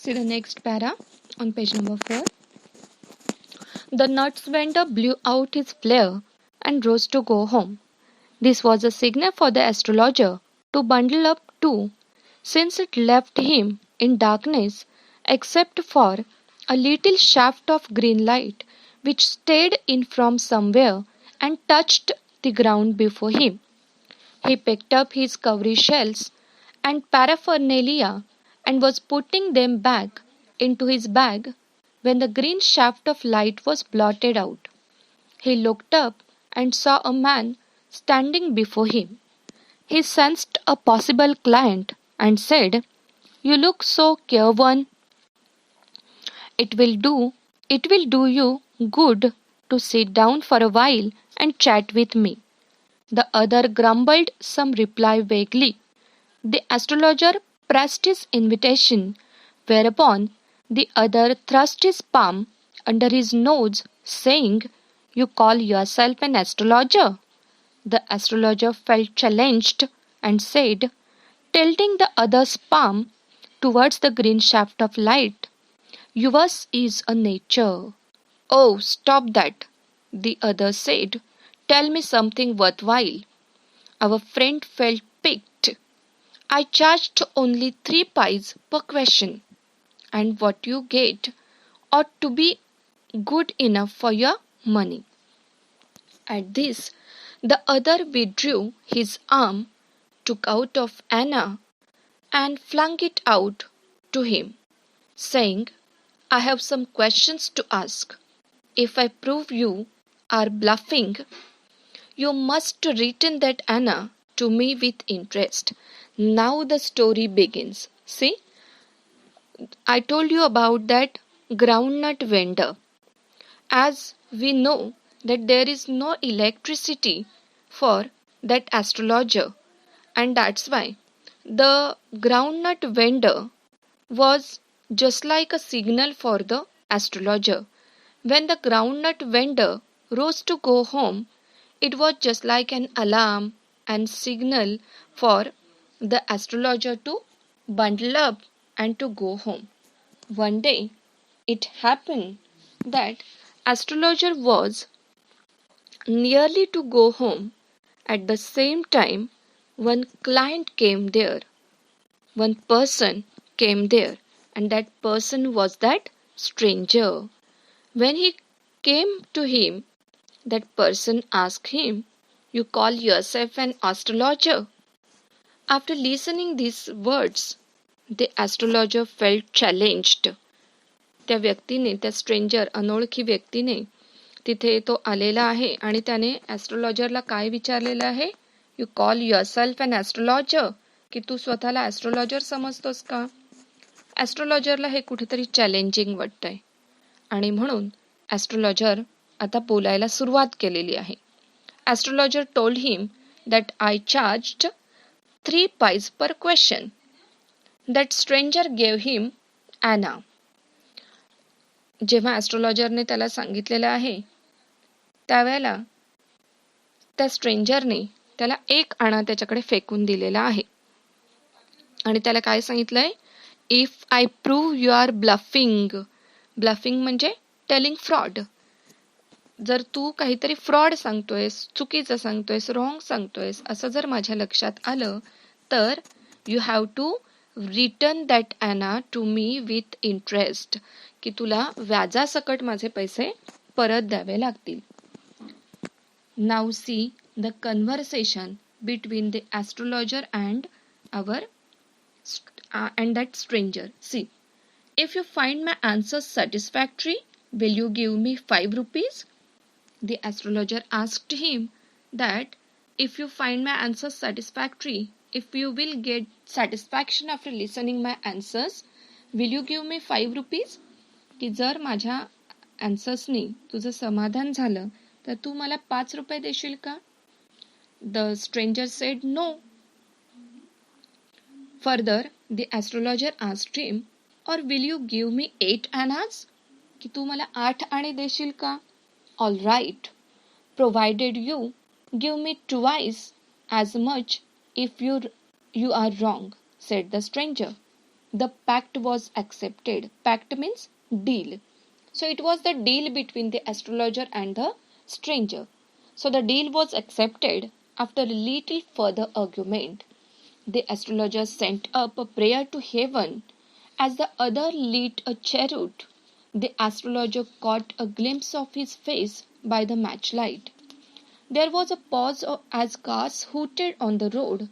See the next para on page number 4. The nuts vendor blew out his flare and rose to go home. This was a signal for the astrologer to bundle up too, since it left him in darkness except for a little shaft of green light which stayed in from somewhere and touched the ground before him. He picked up his cowrie shells and paraphernalia and was putting them back into his bag when the green shaft of light was blotted out. He looked up and saw a man standing before him. He sensed a possible client and said, "You look so careworn. It will do it will do you good to sit down for a while and chat with me." The other grumbled some reply vaguely. The astrologer pressed his invitation, whereupon the other thrust his palm under his nose, saying, "You call yourself an astrologer?" The astrologer felt challenged and said, tilting the other's palm towards the green shaft of light, "Yours is a nature." "Oh, stop that," the other said. "Tell me something worthwhile." Our friend felt piqued. "I charged only 3 pies per question, and what you get ought to be good enough for your money." At this, the other withdrew his arm, took out of Anna, and flung it out to him, saying, "I have some questions to ask. If I prove you are bluffing, you must return that Anna to me with interest." Now the story begins. See, I told you about that groundnut vendor. As we know that there is no electricity for that astrologer, and that's why the groundnut vendor was just like a signal for the astrologer. When the groundnut vendor rose to go home, it was just like an alarm and signal for the astrologer to bundle up and to go home. One day it happened that astrologer was nearly to go home. At the same time, one client came there. One person came there, and that person was that stranger. When he came to him, that person asked him, "You call yourself an astrologer?" After listening these words, the astrologer felt challenged. त्या व्यक्तीने, त्या stranger, अनोळखी व्यक्तीने तिथे तो आलेला आहे आणि त्याने ॲस्ट्रोलॉजरला काय विचारलेलं आहे? "You call yourself on astrologer?" की तू स्वतःला ॲस्ट्रोलॉजर समजतोस का? ॲस्ट्रोलॉजरला हे कुठेतरी चॅलेंजिंग वाटतंय आणि म्हणून ॲस्ट्रोलॉजर आता बोलायला सुरुवात केलेली आहे. Astrologer told him that I charged 3 pies per question. That stranger gave him Anna. जेव्हा ॲस्ट्रोलॉजरने त्याला सांगितलेलं आहे त्यावेळेला त्या स्ट्रेंजरने त्याला 1 आणा त्याच्याकडे फेकून दिलेला आहे आणि त्याला काय सांगितलंय? "If I prove you are bluffing." Bluffing म्हणजे टेलिंग फ्रॉड. जर तू काहीतरी फ्रॉड सांगतोयस, चुकीचं सांगतोयस, रॉंग सांगतोयस असं जर माझ्या लक्षात आलं तर you have to return that anna to me with interest, की तुला व्याजासकट माझे पैसे परत द्यावे लागतील. Now see the conversation between the astrologer and that stranger. See, "If you find my answers satisfactory, will you give me 5 rupees?" The astrologer asked him that if you find my answers satisfactory, if you will get satisfaction after listening my answers, will you give me 5 rupees? की जर माझ्या answersनी तुझं समाधान झालं तर तू मला 5 रुपये देशील का? The stranger said no. Further, the astrologer asked him, "Or will you give me 8 annas?" की तू मला 8 आणे देशील का? "All right, provided you give me twice as much if you are wrong," said the stranger. the pact was accepted. Pact means deal. So it was the deal between the astrologer and the stranger. So the deal was accepted after a little further argument. The astrologer sent up a prayer to heaven. As the other lit a chariot, the astrologer caught a glimpse of his face by the matchlight. There was a pause as cars hooted on the road.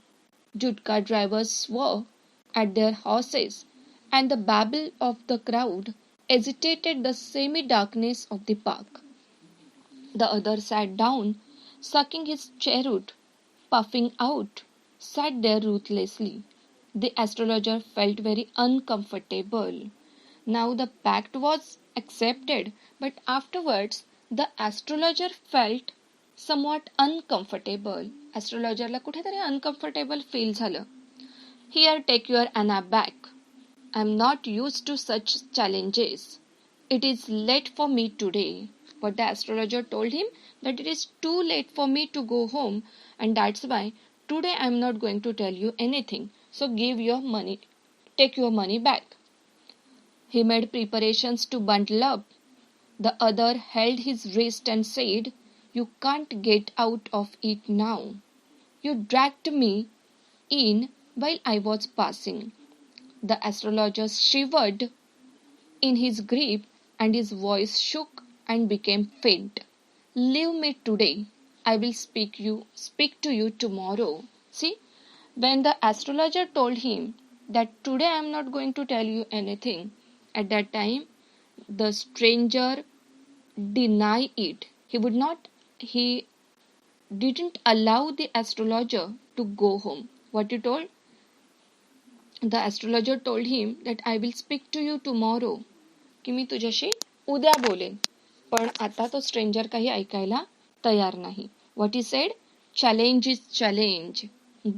Jutka drivers swore at their horses, and the babble of the crowd agitated the semi-darkness of the park. The other sat down, sucking his cheroot, puffing out, sat there ruthlessly. The astrologer felt very uncomfortable. Now the pact was accepted, but afterwards the astrologer felt somewhat uncomfortable. Astrologerला कुठेतरी uncomfortable feel झालं. Here, take your Anna back. I am not used to such challenges. It is late for me today. But the astrologer told him that it is too late for me to go home, and that's why today I am not going to tell you anything. So take your money back. He made preparations to bundle up. The other held his wrist and said, "You can't get out of it now. You dragged me in while I was passing." The astrologer shivered in his grip and his voice shook and became faint. "Leave me today. I will speak to you tomorrow." See, when the astrologer told him that today I am not going to tell you anything, at that time the stranger denied it. He didn't allow the astrologer to go home. What he told? The astrologer told him that I will speak to you tomorrow. की मी तुझ्याशी उद्या बोलेन. पण आता तो stranger काही ऐकायला तयार नाही. What he said? Challenge is challenge.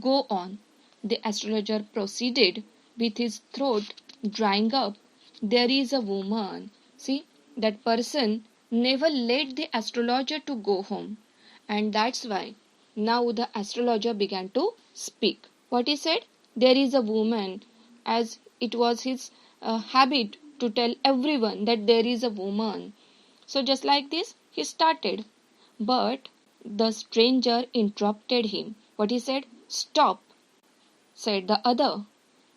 Go on. The astrologer proceeded with his throat drying up. There is a woman. See, that person never let the astrologer to go home. And that's why now the astrologer began to speak. What he said? There is a woman, as it was his habit to tell everyone that there is a woman. So just like this, he started. But the stranger interrupted him. What he said? "Stop," said the other.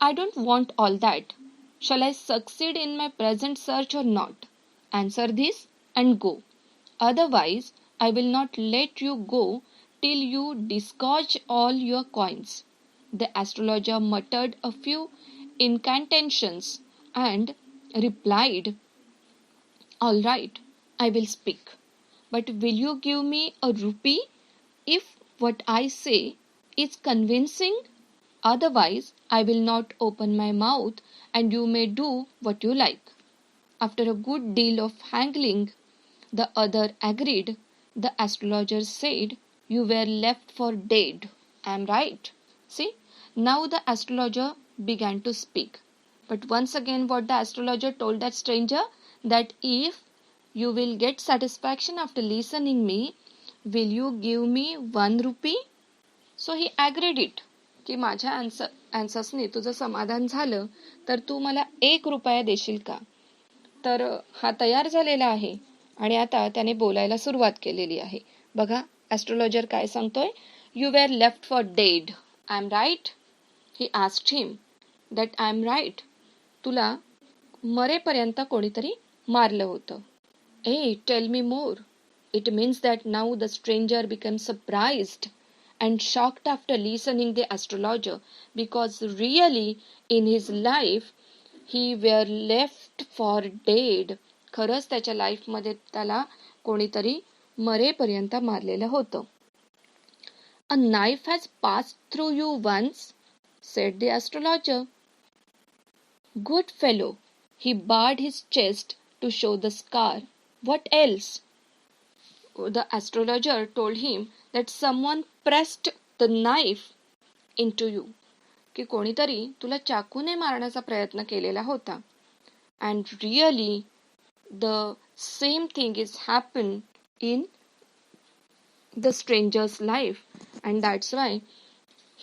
"I don't want all that. Shall I succeed in my present search or not? Answer this and go. Otherwise, I will not let you go till you disgorge all your coins." The astrologer muttered a few incantations and replied, "All right, I will speak. But will you give me a rupee if what I say is convincing? Otherwise, I will not open my mouth and you may do what you like." After a good deal of haggling, the other agreed. The astrologer said, "You were left for dead. I am right." See, now the astrologer began to speak. But once again, what the astrologer told that stranger, that if you will get satisfaction after listening me, will you give me 1 rupee? So he agreed it. की माझ्या आन्सर्सने तुझं समाधान झालं तर तू मला 1 रुपया देशील का? तर हा तयार झालेला आहे आणि आता त्याने बोलायला सुरुवात केलेली आहे. बघा ॲस्ट्रोलॉजर काय सांगतोय? "You were left for dead. I am right?" He asked him that I am right. तुला मरेपर्यंत कोणीतरी मारलं होतं. "ए, tell me more." It means that now the stranger became surprised and shocked after listening the astrologer, because really in his life he were left for dead. खरंच त्याच्या लाईफमध्ये त्याला कोणीतरी मरेपर्यंत मारलेलं होतं. "A knife has passed through you once," said the astrologer. "Good fellow." He bared his chest to show the scar. "What else?" The astrologer told him that someone pressed the knife into you. की कोणीतरी तुला चाकूने मारण्याचा प्रयत्न केलेला होता. And really the same thing is happened in the stranger's life, and that's why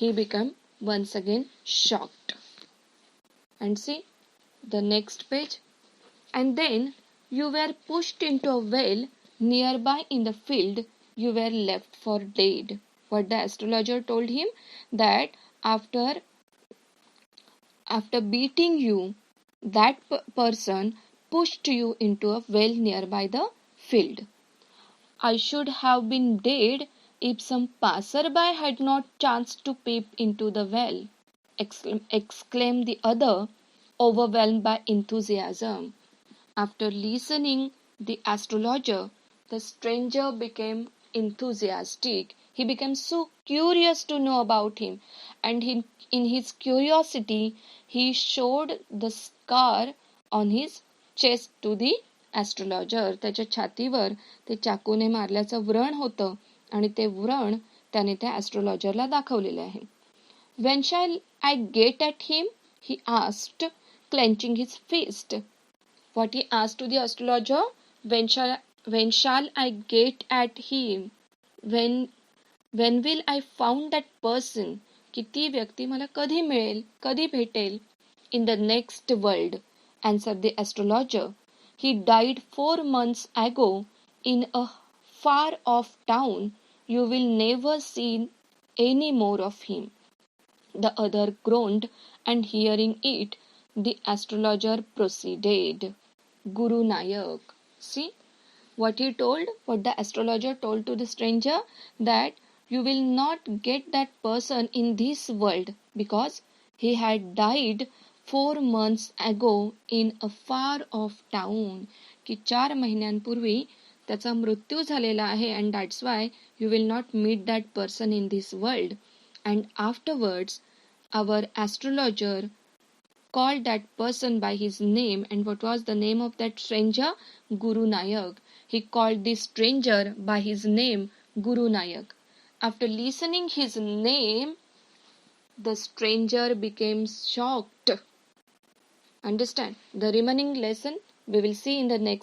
he became once again shocked. And see the next page. And then you were pushed into a well nearby in the field. You were left for dead. What the astrologer told him, that after beating you, that person pushed you into a well nearby the field. I should have been dead if some passerby had not chanced to peep into the well, exclaimed the other, overwhelmed by enthusiasm. After listening the astrologer, the stranger became enthusiastic. He became so curious to know about him, and in his curiosity, he showed the scar on his chest to the astrologer. त्याच्या छातीवर ते चाकूने मारल्याचं व्रण होतं आणि ते व्रण त्याने त्या ॲस्ट्रोलॉजरला दाखवलेले आहे. When shall I get at him? He asked, clenching his fist. What he asked to the astrologer, when shall I get at him? When will I found that person? की ती व्यक्ती मला कधी मिळेल, कधी भेटेल? In the next world, answered the astrologer. He died 4 months ago in a far off town. You will never see any more of him. The other groaned, and hearing it, the astrologer proceeded. Guru Nayak. See what he told, what the astrologer told to the stranger, that you will not get that person in this world because he had died 4 months ago in a far off town. की 4 महिन्यांपूर्वी त्याचा मृत्यू झालेला आहे, and that's why you will not meet that person in this world. And afterwards, our astrologer called that person by his name. And what was the name of that stranger? Guru Nayak. He called this stranger by his name, Guru Nayak. After listening his name, the stranger became shocked. Understand? The remaining lesson we will see in the next